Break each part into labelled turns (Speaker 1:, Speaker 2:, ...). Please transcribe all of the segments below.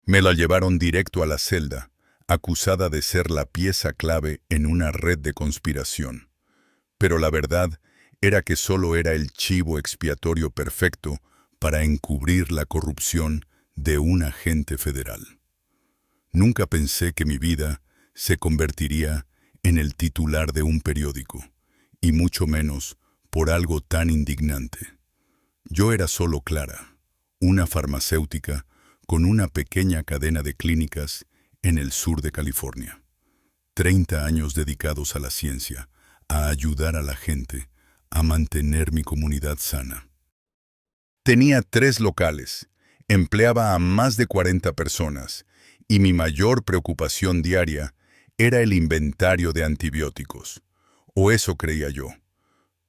Speaker 1: Me la llevaron directo a la celda, acusada de ser la pieza clave en una red de conspiración. Pero la verdad era que solo era el chivo expiatorio perfecto para encubrir la corrupción de un agente federal. Nunca pensé que mi vida se convertiría en el titular de un periódico, y mucho menos por algo tan indignante. Yo era solo Clara, una farmacéutica con una pequeña cadena de clínicas en el sur de California. 30 años dedicados a la ciencia, a ayudar a la gente, a mantener mi comunidad sana. Tenía 3 locales, empleaba a más de 40 personas, y mi mayor preocupación diaria era el inventario de antibióticos. O eso creía yo.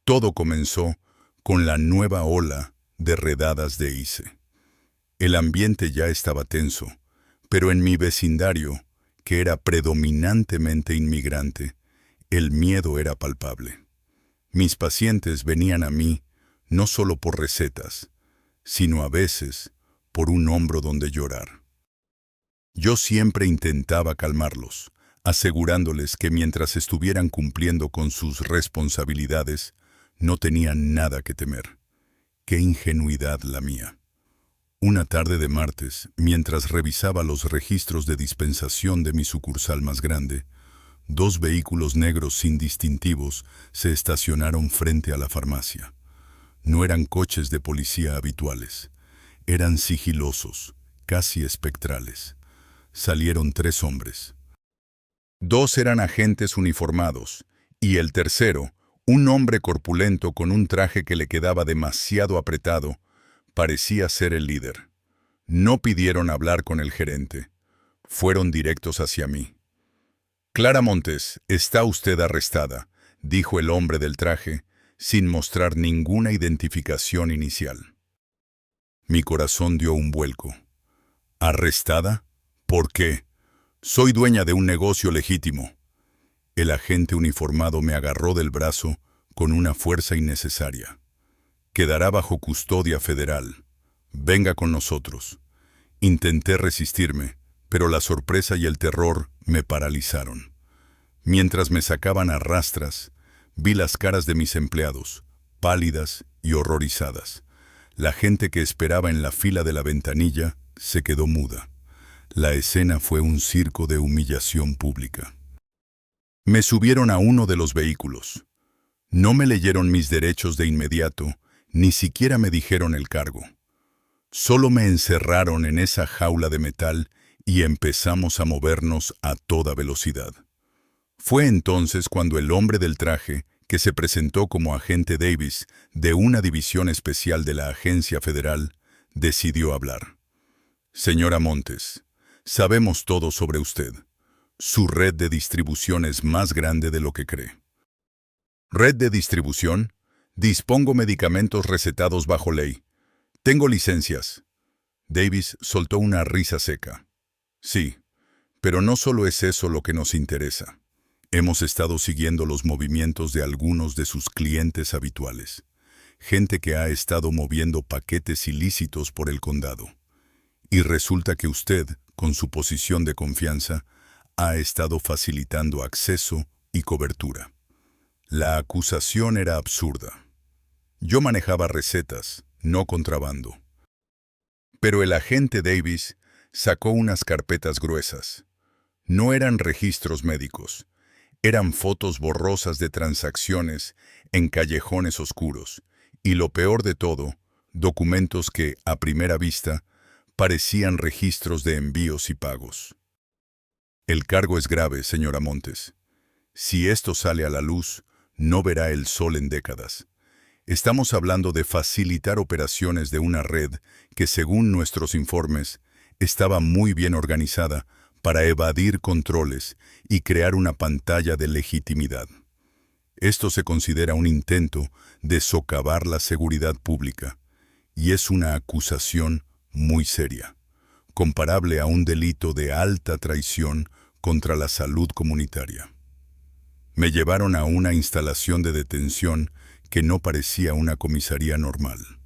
Speaker 1: Todo comenzó con la nueva ola de redadas de ICE. El ambiente ya estaba tenso, pero en mi vecindario, que era predominantemente inmigrante, el miedo era palpable. Mis pacientes venían a mí no solo por recetas, sino a veces por un hombro donde llorar. Yo siempre intentaba calmarlos, asegurándoles que mientras estuvieran cumpliendo con sus responsabilidades, no tenían nada que temer. ¡Qué ingenuidad la mía! Una tarde de martes, mientras revisaba los registros de dispensación de mi sucursal más grande, 2 vehículos negros sin distintivos se estacionaron frente a la farmacia. No eran coches de policía habituales. Eran sigilosos, casi espectrales. Salieron 3 hombres. 2 eran agentes uniformados, y el tercero, un hombre corpulento con un traje que le quedaba demasiado apretado, parecía ser el líder. No pidieron hablar con el gerente. Fueron directos hacia mí. «Clara Montes, está usted arrestada», dijo el hombre del traje, sin mostrar ninguna identificación inicial. Mi corazón dio un vuelco. ¿Arrestada? ¿Por qué? Soy dueña de un negocio legítimo. El agente uniformado me agarró del brazo con una fuerza innecesaria. Quedará bajo custodia federal. Venga con nosotros. Intenté resistirme, pero la sorpresa y el terror me paralizaron. Mientras me sacaban a rastras, vi las caras de mis empleados, pálidas y horrorizadas. La gente que esperaba en la fila de la ventanilla se quedó muda. La escena fue un circo de humillación pública. Me subieron a uno de los vehículos. No me leyeron mis derechos de inmediato, ni siquiera me dijeron el cargo. Solo me encerraron en esa jaula de metal y empezamos a movernos a toda velocidad. Fue entonces cuando el hombre del traje, que se presentó como agente Davis de una división especial de la Agencia Federal, decidió hablar. «Señora Montes, sabemos todo sobre usted. Su red de distribución es más grande de lo que cree». «¿Red de distribución? Dispongo medicamentos recetados bajo ley. Tengo licencias». Davis soltó una risa seca. «Sí, pero no solo es eso lo que nos interesa. Hemos estado siguiendo los movimientos de algunos de sus clientes habituales. Gente que ha estado moviendo paquetes ilícitos por el condado. Y resulta que usted, con su posición de confianza, ha estado facilitando acceso y cobertura». La acusación era absurda. Yo manejaba recetas, no contrabando. Pero el agente Davis sacó unas carpetas gruesas. No eran registros médicos. Eran fotos borrosas de transacciones en callejones oscuros. Y lo peor de todo, documentos que, a primera vista, parecían registros de envíos y pagos. «El cargo es grave, señora Montes. Si esto sale a la luz, no verá el sol en décadas. Estamos hablando de facilitar operaciones de una red que, según nuestros informes, estaba muy bien organizada para evadir controles y crear una pantalla de legitimidad. Esto se considera un intento de socavar la seguridad pública, y es una acusación muy seria, comparable a un delito de alta traición contra la salud comunitaria». Me llevaron a una instalación de detención que no parecía una comisaría normal.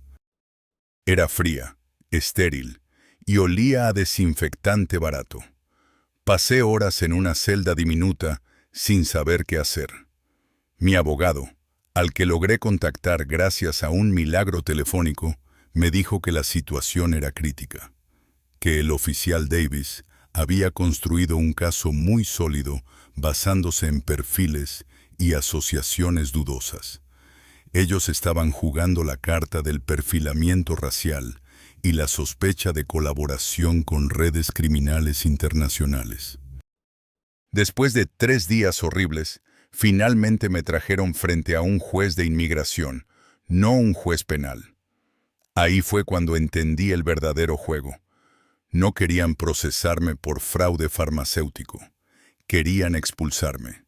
Speaker 1: Era fría, estéril, y olía a desinfectante barato. Pasé horas en una celda diminuta sin saber qué hacer. Mi abogado, al que logré contactar gracias a un milagro telefónico, me dijo que la situación era crítica, que el oficial Davis había construido un caso muy sólido basándose en perfiles y asociaciones dudosas. Ellos estaban jugando la carta del perfilamiento racial y la sospecha de colaboración con redes criminales internacionales. Después de 3 días horribles, finalmente me trajeron frente a un juez de inmigración, no un juez penal. Ahí fue cuando entendí el verdadero juego. No querían procesarme por fraude farmacéutico. Querían expulsarme.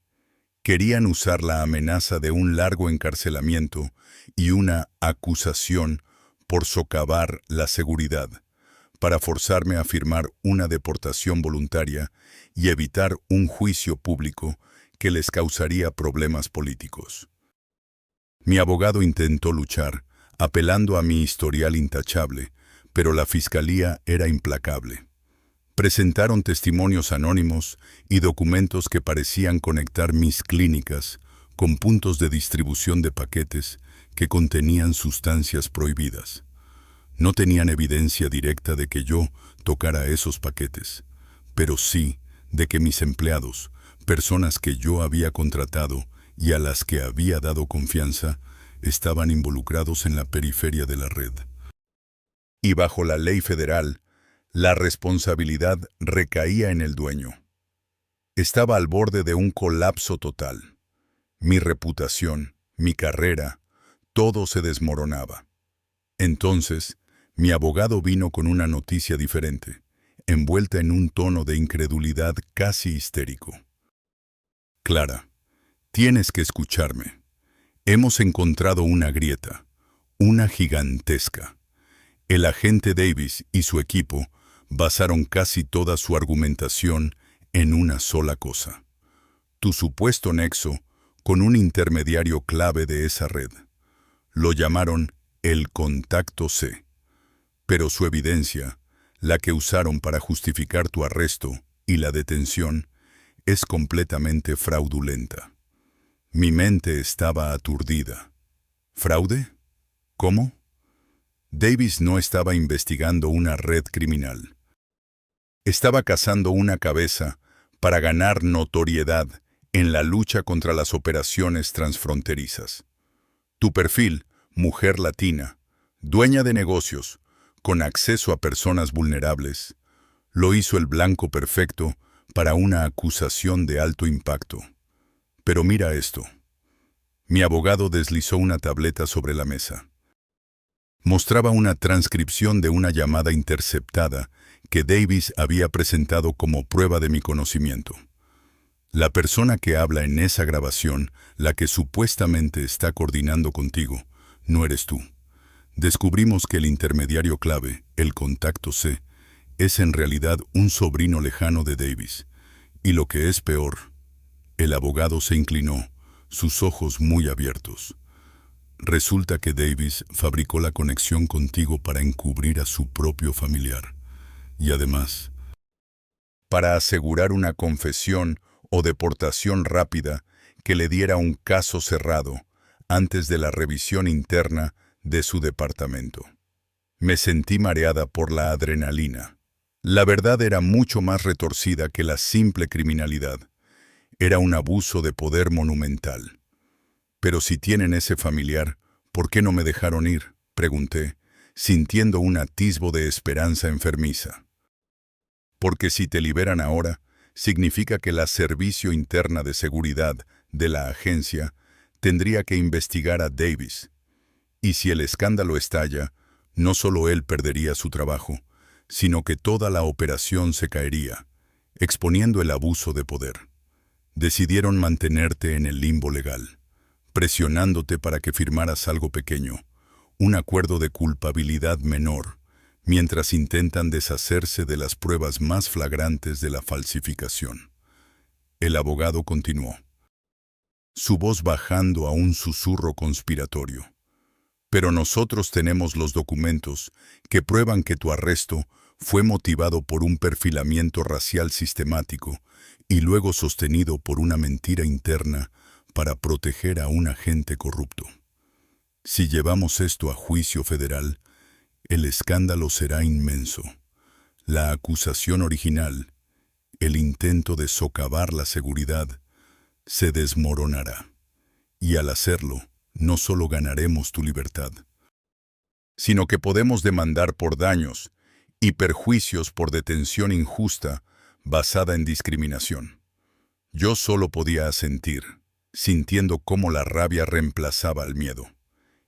Speaker 1: Querían usar la amenaza de un largo encarcelamiento y una acusación por socavar la seguridad, para forzarme a firmar una deportación voluntaria y evitar un juicio público que les causaría problemas políticos. Mi abogado intentó luchar, apelando a mi historial intachable, pero la fiscalía era implacable. Presentaron testimonios anónimos y documentos que parecían conectar mis clínicas con puntos de distribución de paquetes que contenían sustancias prohibidas. No tenían evidencia directa de que yo tocara esos paquetes, pero sí de que mis empleados, personas que yo había contratado y a las que había dado confianza, estaban involucrados en la periferia de la red. Y bajo la ley federal, la responsabilidad recaía en el dueño. Estaba al borde de un colapso total. Mi reputación, mi carrera, todo se desmoronaba. Entonces, mi abogado vino con una noticia diferente, envuelta en un tono de incredulidad casi histérico. Clara, tienes que escucharme. Hemos encontrado una grieta, una gigantesca. El agente Davis y su equipo basaron casi toda su argumentación en una sola cosa: tu supuesto nexo con un intermediario clave de esa red. Lo llamaron el contacto C. Pero su evidencia, la que usaron para justificar tu arresto y la detención, es completamente fraudulenta. Mi mente estaba aturdida. ¿Fraude? ¿Cómo? Davis no estaba investigando una red criminal. Estaba cazando una cabeza para ganar notoriedad en la lucha contra las operaciones transfronterizas. Tu perfil, mujer latina, dueña de negocios, con acceso a personas vulnerables, lo hizo el blanco perfecto para una acusación de alto impacto. Pero mira esto. Mi abogado deslizó una tableta sobre la mesa. Mostraba una transcripción de una llamada interceptada que Davis había presentado como prueba de mi conocimiento. La persona que habla en esa grabación, la que supuestamente está coordinando contigo, no eres tú. Descubrimos que el intermediario clave, el contacto C, es en realidad un sobrino lejano de Davis. Y lo que es peor, el abogado se inclinó, sus ojos muy abiertos. Resulta que Davis fabricó la conexión contigo para encubrir a su propio familiar. Y además, para asegurar una confesión o deportación rápida que le diera un caso cerrado antes de la revisión interna de su departamento. Me sentí mareada por la adrenalina. La verdad era mucho más retorcida que la simple criminalidad. Era un abuso de poder monumental. Pero si tienen ese familiar, ¿por qué no me dejaron ir?, pregunté, sintiendo un atisbo de esperanza enfermiza. Porque si te liberan ahora, significa que la Servicio Interna de Seguridad de la agencia tendría que investigar a Davis. Y si el escándalo estalla, no solo él perdería su trabajo, sino que toda la operación se caería, exponiendo el abuso de poder. Decidieron mantenerte en el limbo legal, presionándote para que firmaras algo pequeño, un acuerdo de culpabilidad menor, mientras intentan deshacerse de las pruebas más flagrantes de la falsificación. El abogado continuó, su voz bajando a un susurro conspiratorio. Pero nosotros tenemos los documentos que prueban que tu arresto fue motivado por un perfilamiento racial sistemático y luego sostenido por una mentira interna para proteger a un agente corrupto. Si llevamos esto a juicio federal, el escándalo será inmenso. La acusación original, el intento de socavar la seguridad, se desmoronará. Y al hacerlo, no solo ganaremos tu libertad, sino que podemos demandar por daños y perjuicios por detención injusta basada en discriminación. Yo solo podía asentir, sintiendo cómo la rabia reemplazaba al miedo.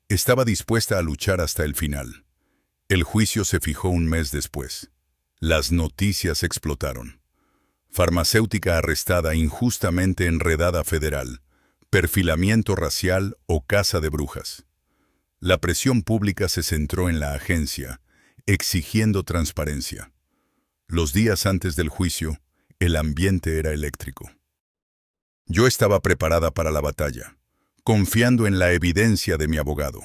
Speaker 1: Estaba dispuesta a luchar hasta el final. El juicio se fijó un mes después. Las noticias explotaron. Farmacéutica arrestada injustamente en redada federal, perfilamiento racial o caza de brujas. La presión pública se centró en la agencia, exigiendo transparencia. Los días antes del juicio, el ambiente era eléctrico. Yo estaba preparada para la batalla, confiando en la evidencia de mi abogado.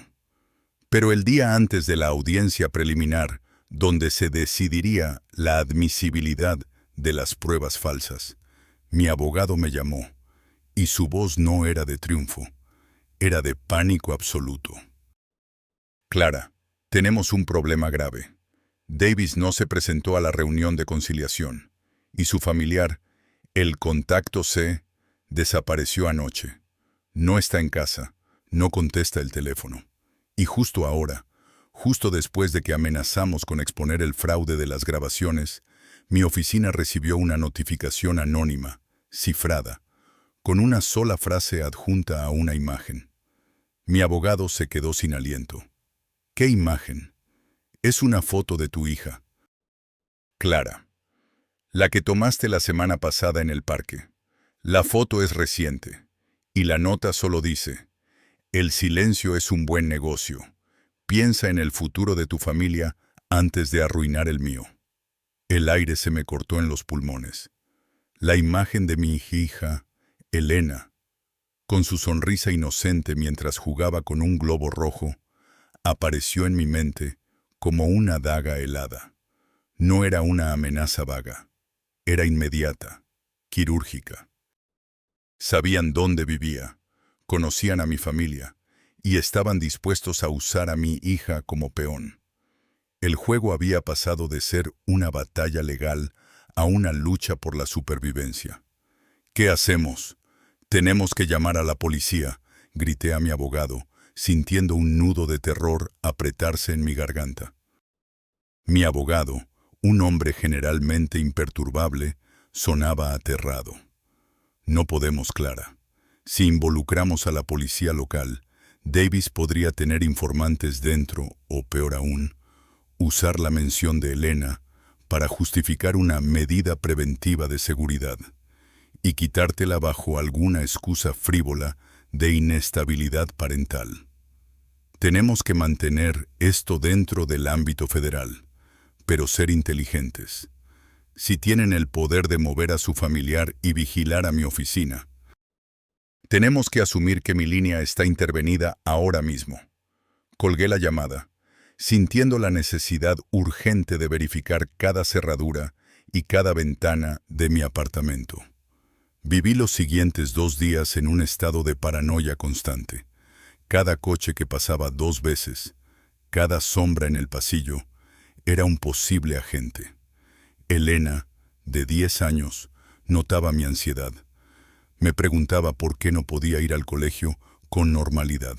Speaker 1: Pero el día antes de la audiencia preliminar, donde se decidiría la admisibilidad de las pruebas falsas, mi abogado me llamó, y su voz no era de triunfo, era de pánico absoluto. Clara, tenemos un problema grave. Davis no se presentó a la reunión de conciliación, y su familiar, el contacto C, desapareció anoche. No está en casa, no contesta el teléfono. Y justo ahora, justo después de que amenazamos con exponer el fraude de las grabaciones, mi oficina recibió una notificación anónima, cifrada, con una sola frase adjunta a una imagen. Mi abogado se quedó sin aliento. ¿Qué imagen? Es una foto de tu hija. Clara. La que tomaste la semana pasada en el parque. La foto es reciente, y la nota solo dice: el silencio es un buen negocio. Piensa en el futuro de tu familia antes de arruinar el mío. El aire se me cortó en los pulmones. La imagen de mi hija, Elena, con su sonrisa inocente mientras jugaba con un globo rojo, apareció en mi mente como una daga helada. No era una amenaza vaga, era inmediata, quirúrgica. Sabían dónde vivía, conocían a mi familia y estaban dispuestos a usar a mi hija como peón. El juego había pasado de ser una batalla legal a una lucha por la supervivencia. ¿Qué hacemos? Tenemos que llamar a la policía, grité a mi abogado, sintiendo un nudo de terror apretarse en mi garganta. Mi abogado, un hombre generalmente imperturbable, sonaba aterrado. No podemos, Clara. Si involucramos a la policía local, Davis podría tener informantes dentro, o peor aún, usar la mención de Elena para justificar una medida preventiva de seguridad y quitártela bajo alguna excusa frívola de inestabilidad parental. Tenemos que mantener esto dentro del ámbito federal, pero ser inteligentes. Si tienen el poder de mover a su familiar y vigilar a mi oficina, tenemos que asumir que mi línea está intervenida ahora mismo. Colgué la llamada, sintiendo la necesidad urgente de verificar cada cerradura y cada ventana de mi apartamento. Viví los siguientes 2 días en un estado de paranoia constante. Cada coche que pasaba 2 veces, cada sombra en el pasillo, era un posible agente. Elena, de 10 años, notaba mi ansiedad. Me preguntaba por qué no podía ir al colegio con normalidad.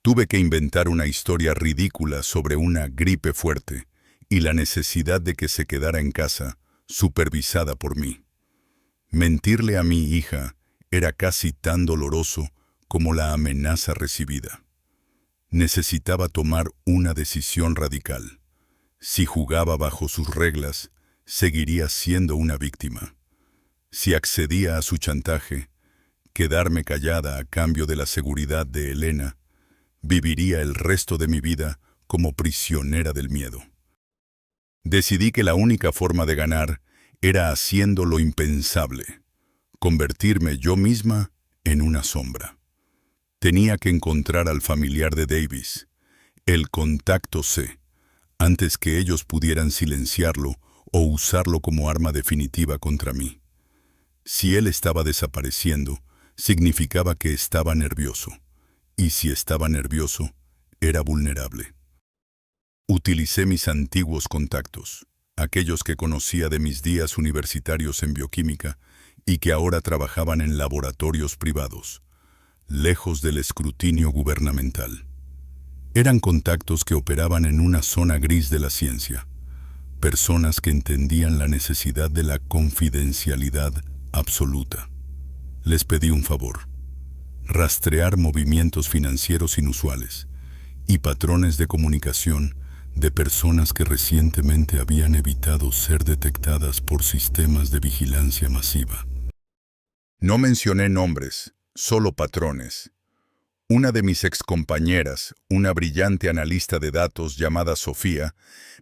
Speaker 1: Tuve que inventar una historia ridícula sobre una gripe fuerte y la necesidad de que se quedara en casa, supervisada por mí. Mentirle a mi hija era casi tan doloroso como la amenaza recibida. Necesitaba tomar una decisión radical. Si jugaba bajo sus reglas, seguiría siendo una víctima. Si accedía a su chantaje, quedarme callada a cambio de la seguridad de Elena, viviría el resto de mi vida como prisionera del miedo. Decidí que la única forma de ganar era haciendo lo impensable, convertirme yo misma en una sombra. Tenía que encontrar al familiar de Davis, el contacto C, antes que ellos pudieran silenciarlo o usarlo como arma definitiva contra mí. Si él estaba desapareciendo, significaba que estaba nervioso, y si estaba nervioso, era vulnerable. Utilicé mis antiguos contactos, aquellos que conocía de mis días universitarios en bioquímica y que ahora trabajaban en laboratorios privados, lejos del escrutinio gubernamental. Eran contactos que operaban en una zona gris de la ciencia, personas que entendían la necesidad de la confidencialidad absoluta. Les pedí un favor: rastrear movimientos financieros inusuales y patrones de comunicación de personas que recientemente habían evitado ser detectadas por sistemas de vigilancia masiva. No mencioné nombres, solo patrones. Una de mis excompañeras, una brillante analista de datos llamada Sofía,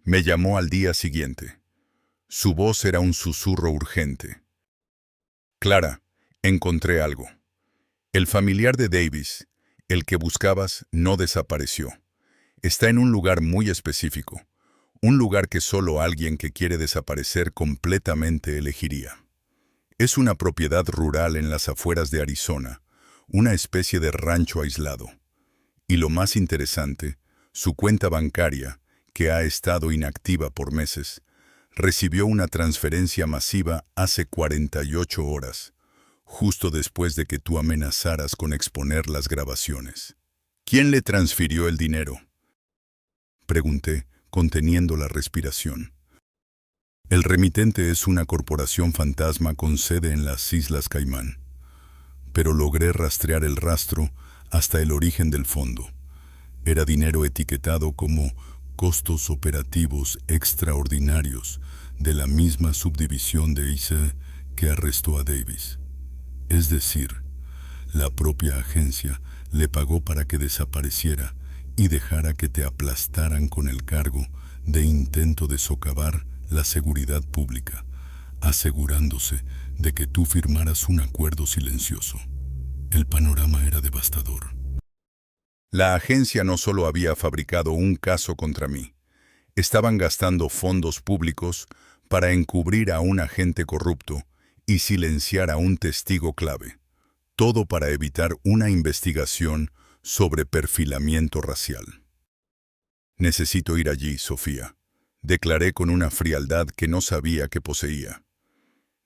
Speaker 1: me llamó al día siguiente. Su voz era un susurro urgente. Clara, encontré algo. El familiar de Davis, el que buscabas, no desapareció. Está en un lugar muy específico, un lugar que solo alguien que quiere desaparecer completamente elegiría. Es una propiedad rural en las afueras de Arizona, una especie de rancho aislado. Y lo más interesante, su cuenta bancaria, que ha estado inactiva por meses, recibió una transferencia masiva hace 48 horas, justo después de que tú amenazaras con exponer las grabaciones. ¿Quién le transfirió el dinero?, pregunté, conteniendo la respiración. El remitente es una corporación fantasma con sede en las Islas Caimán, pero logré rastrear el rastro hasta el origen del fondo. Era dinero etiquetado como costos operativos extraordinarios de la misma subdivisión de ICE que arrestó a Davis. Es decir, la propia agencia le pagó para que desapareciera y dejara que te aplastaran con el cargo de intento de socavar la seguridad pública, asegurándose de que tú firmaras un acuerdo silencioso. El panorama era devastador. La agencia no solo había fabricado un caso contra mí, estaban gastando fondos públicos para encubrir a un agente corrupto y silenciar a un testigo clave, todo para evitar una investigación sobre perfilamiento racial. Necesito ir allí, Sofía, declaré con una frialdad que no sabía que poseía.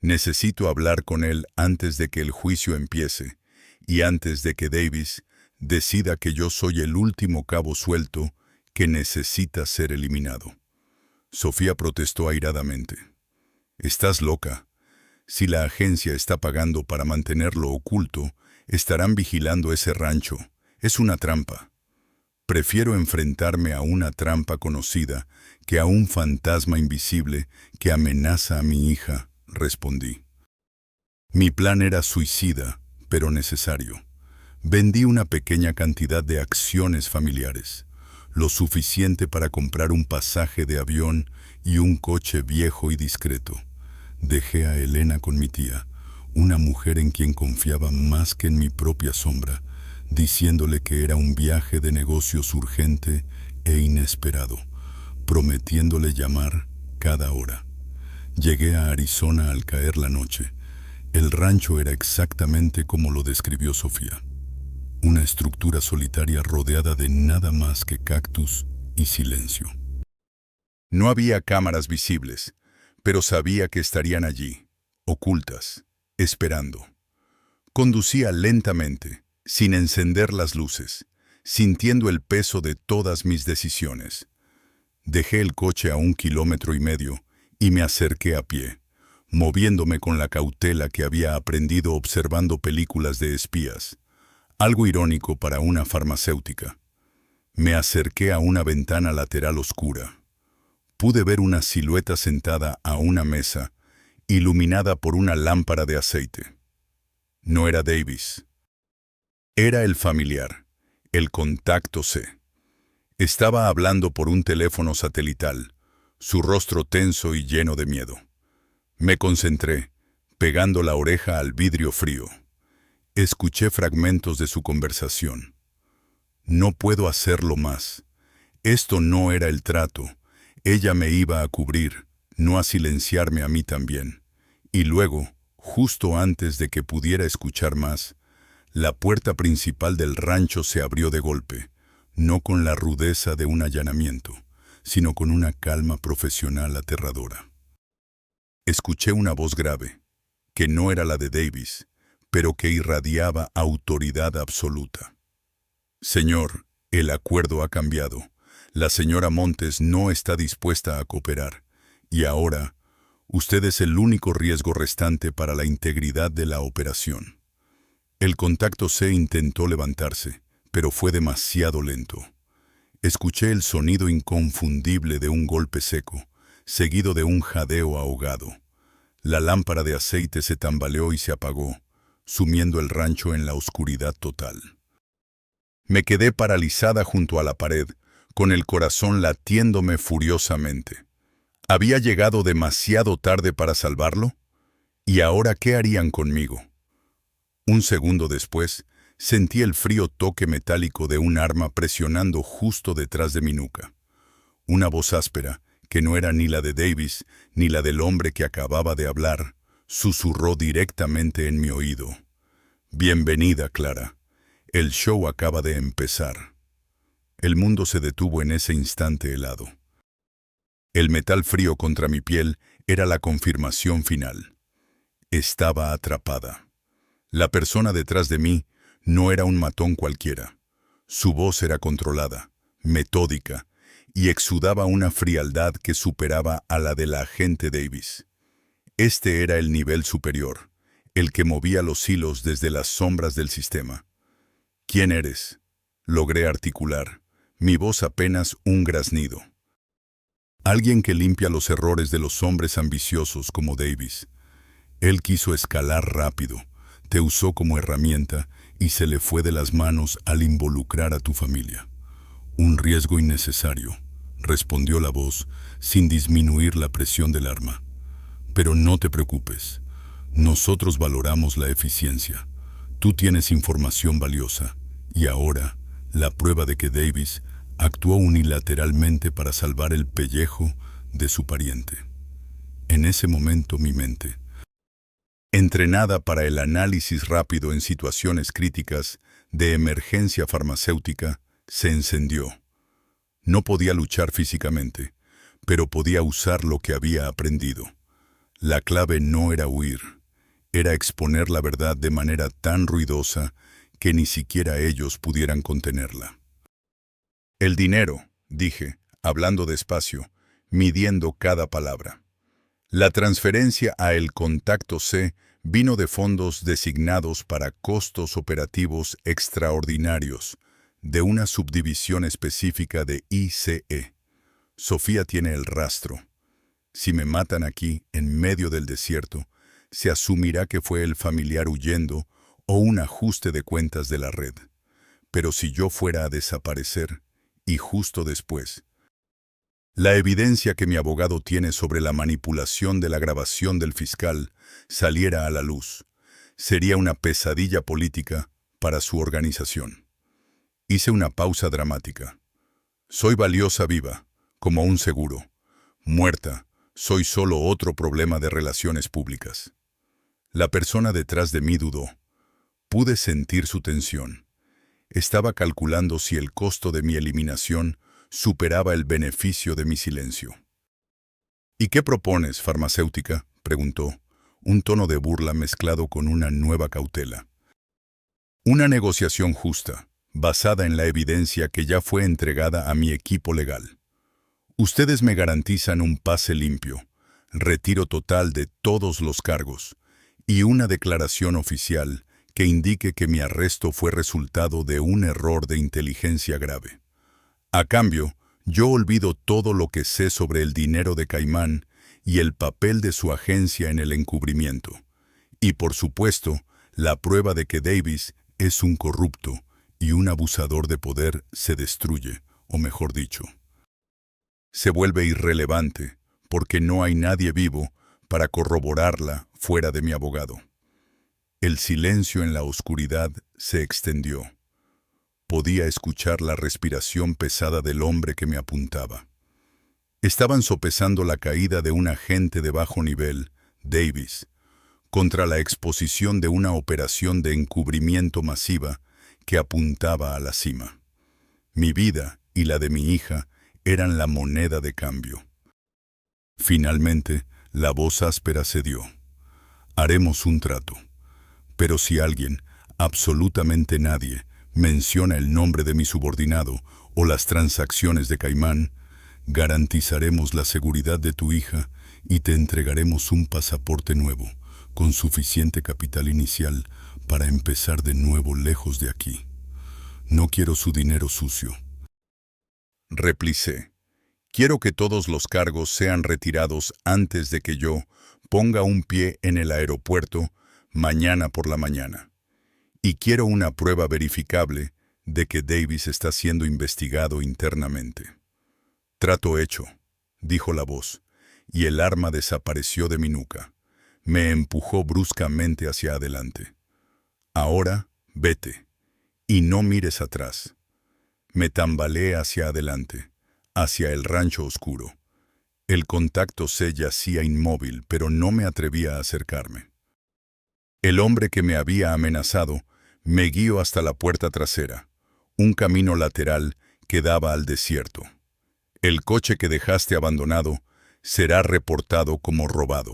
Speaker 1: Necesito hablar con él antes de que el juicio empiece y antes de que Davis decida que yo soy el último cabo suelto que necesita ser eliminado. Sofía protestó airadamente. «Estás loca. Si la agencia está pagando para mantenerlo oculto, estarán vigilando ese rancho. Es una trampa. Prefiero enfrentarme a una trampa conocida que a un fantasma invisible que amenaza a mi hija», respondí. Mi plan era suicida, pero necesario. Vendí una pequeña cantidad de acciones familiares, lo suficiente para comprar un pasaje de avión y un coche viejo y discreto. Dejé a Elena con mi tía, una mujer en quien confiaba más que en mi propia sombra, diciéndole que era un viaje de negocios urgente e inesperado, prometiéndole llamar cada hora. Llegué a Arizona al caer la noche. El rancho era exactamente como lo describió Sofía. Una estructura solitaria rodeada de nada más que cactus y silencio. No había cámaras visibles, pero sabía que estarían allí, ocultas, esperando. Conducía lentamente, sin encender las luces, sintiendo el peso de todas mis decisiones. Dejé el coche a 1,5 kilómetros y me acerqué a pie, moviéndome con la cautela que había aprendido observando películas de espías. Algo irónico para una farmacéutica. Me acerqué a una ventana lateral oscura. Pude ver una silueta sentada a una mesa, iluminada por una lámpara de aceite. No era Davis. Era el familiar, el contacto C. Estaba hablando por un teléfono satelital, su rostro tenso y lleno de miedo. Me concentré, pegando la oreja al vidrio frío. Escuché fragmentos de su conversación. No puedo hacerlo más. Esto no era el trato. Ella me iba a cubrir, no a silenciarme a mí también. Y luego, justo antes de que pudiera escuchar más, la puerta principal del rancho se abrió de golpe, no con la rudeza de un allanamiento, sino con una calma profesional aterradora. Escuché una voz grave, que no era la de Davis, pero que irradiaba autoridad absoluta. Señor, el acuerdo ha cambiado. La señora Montes no está dispuesta a cooperar, y ahora, usted es el único riesgo restante para la integridad de la operación. El contacto C intentó levantarse, pero fue demasiado lento. Escuché el sonido inconfundible de un golpe seco, seguido de un jadeo ahogado. La lámpara de aceite se tambaleó y se apagó, sumiendo el rancho en la oscuridad total. Me quedé paralizada junto a la pared, con el corazón latiéndome furiosamente. ¿Había llegado demasiado tarde para salvarlo? ¿Y ahora qué harían conmigo? Un segundo después, sentí el frío toque metálico de un arma presionando justo detrás de mi nuca. Una voz áspera, que no era ni la de Davis ni la del hombre que acababa de hablar, susurró directamente en mi oído. Bienvenida, Clara. El show acaba de empezar. El mundo se detuvo en ese instante helado. El metal frío contra mi piel era la confirmación final. Estaba atrapada. La persona detrás de mí no era un matón cualquiera. Su voz era controlada, metódica, y exudaba una frialdad que superaba a la de la agente Davis. Este era el nivel superior, el que movía los hilos desde las sombras del sistema. ¿Quién eres? Logré articular, mi voz apenas un graznido. Alguien que limpia los errores de los hombres ambiciosos como Davis. Él quiso escalar rápido, te usó como herramienta y se le fue de las manos al involucrar a tu familia. Un riesgo innecesario, respondió la voz, sin disminuir la presión del arma. Pero no te preocupes, nosotros valoramos la eficiencia. Tú tienes información valiosa, y ahora, la prueba de que Davis actuó unilateralmente para salvar el pellejo de su pariente. En ese momento mi mente, entrenada para el análisis rápido en situaciones críticas de emergencia farmacéutica, se encendió. No podía luchar físicamente, pero podía usar lo que había aprendido. La clave no era huir, era exponer la verdad de manera tan ruidosa que ni siquiera ellos pudieran contenerla. El dinero, dije, hablando despacio, midiendo cada palabra. La transferencia a el contacto C vino de fondos designados para costos operativos extraordinarios, de una subdivisión específica de ICE. Sofía tiene el rastro. Si me matan aquí, en medio del desierto, se asumirá que fue el familiar huyendo o un ajuste de cuentas de la red. Pero si yo fuera a desaparecer, y justo después, la evidencia que mi abogado tiene sobre la manipulación de la grabación del fiscal saliera a la luz, sería una pesadilla política para su organización. Hice una pausa dramática. Soy valiosa viva, como un seguro. Muerta, soy solo otro problema de relaciones públicas. La persona detrás de mí dudó. Pude sentir su tensión. Estaba calculando si el costo de mi eliminación superaba el beneficio de mi silencio. ¿Y qué propones, farmacéutica?, preguntó, un tono de burla mezclado con una nueva cautela. Una negociación justa, basada en la evidencia que ya fue entregada a mi equipo legal. Ustedes me garantizan un pase limpio, retiro total de todos los cargos y una declaración oficial que indique que mi arresto fue resultado de un error de inteligencia grave. A cambio, yo olvido todo lo que sé sobre el dinero de Caimán y el papel de su agencia en el encubrimiento. Y por supuesto, la prueba de que Davis es un corrupto y un abusador de poder se destruye, o mejor dicho, se vuelve irrelevante, porque no hay nadie vivo para corroborarla fuera de mi abogado. El silencio en la oscuridad se extendió. Podía escuchar la respiración pesada del hombre que me apuntaba. Estaban sopesando la caída de un agente de bajo nivel, Davis, contra la exposición de una operación de encubrimiento masiva que apuntaba a la cima. Mi vida y la de mi hija eran la moneda de cambio. Finalmente, la voz áspera cedió. Haremos un trato. Pero si alguien, absolutamente nadie, menciona el nombre de mi subordinado o las transacciones de Caimán, garantizaremos la seguridad de tu hija y te entregaremos un pasaporte nuevo, con suficiente capital inicial para empezar de nuevo lejos de aquí. No quiero su dinero sucio. Replicé. Quiero que todos los cargos sean retirados antes de que yo ponga un pie en el aeropuerto mañana por la mañana. Y quiero una prueba verificable de que Davis está siendo investigado internamente. Trato hecho, dijo la voz, y el arma desapareció de mi nuca. Me empujó bruscamente hacia adelante. Ahora, vete, y no mires atrás. Me tambaleé hacia adelante, hacia el rancho oscuro. El contacto C yacía inmóvil, pero no me atrevía a acercarme. El hombre que me había amenazado me guió hasta la puerta trasera, un camino lateral que daba al desierto. El coche que dejaste abandonado será reportado como robado.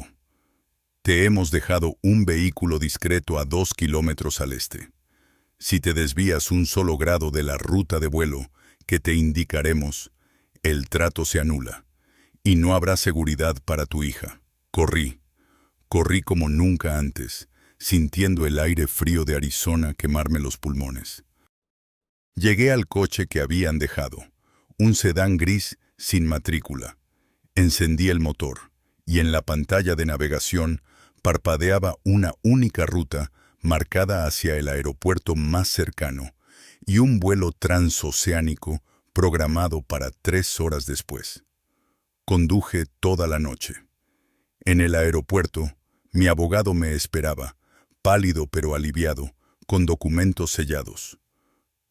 Speaker 1: Te hemos dejado un vehículo discreto a 2 kilómetros al este. Si te desvías un solo grado de la ruta de vuelo que te indicaremos, el trato se anula y no habrá seguridad para tu hija. Corrí como nunca antes, sintiendo el aire frío de Arizona quemarme los pulmones. Llegué al coche que habían dejado, un sedán gris sin matrícula. Encendí el motor y en la pantalla de navegación parpadeaba una única ruta marcada hacia el aeropuerto más cercano y un vuelo transoceánico programado para 3 horas después. Conduje toda la noche. En el aeropuerto, mi abogado me esperaba, pálido pero aliviado, con documentos sellados.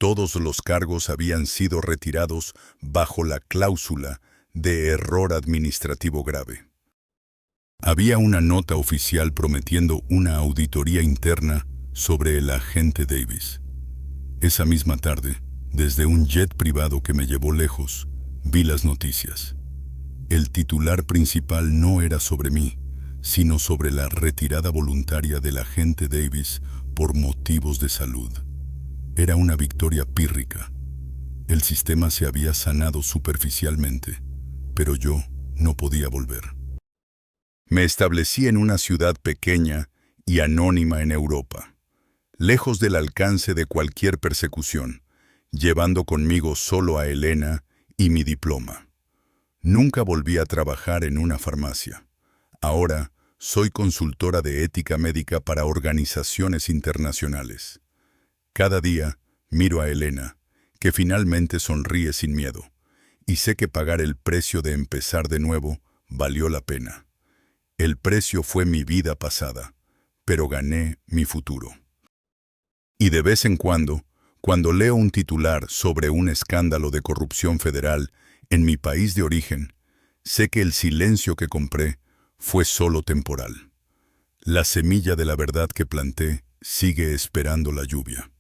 Speaker 1: Todos los cargos habían sido retirados bajo la cláusula de error administrativo grave. Había una nota oficial prometiendo una auditoría interna sobre el agente Davis. Esa misma tarde, desde un jet privado que me llevó lejos, vi las noticias. El titular principal no era sobre mí, sino sobre la retirada voluntaria del agente Davis por motivos de salud. Era una victoria pírrica. El sistema se había sanado superficialmente, pero yo no podía volver. Me establecí en una ciudad pequeña y anónima en Europa, lejos del alcance de cualquier persecución, llevando conmigo solo a Elena y mi diploma. Nunca volví a trabajar en una farmacia. Ahora soy consultora de ética médica para organizaciones internacionales. Cada día miro a Elena, que finalmente sonríe sin miedo, y sé que pagar el precio de empezar de nuevo valió la pena. El precio fue mi vida pasada, pero gané mi futuro. Y de vez en cuando leo un titular sobre un escándalo de corrupción federal en mi país de origen, sé que el silencio que compré fue solo temporal. La semilla de la verdad que planté sigue esperando la lluvia.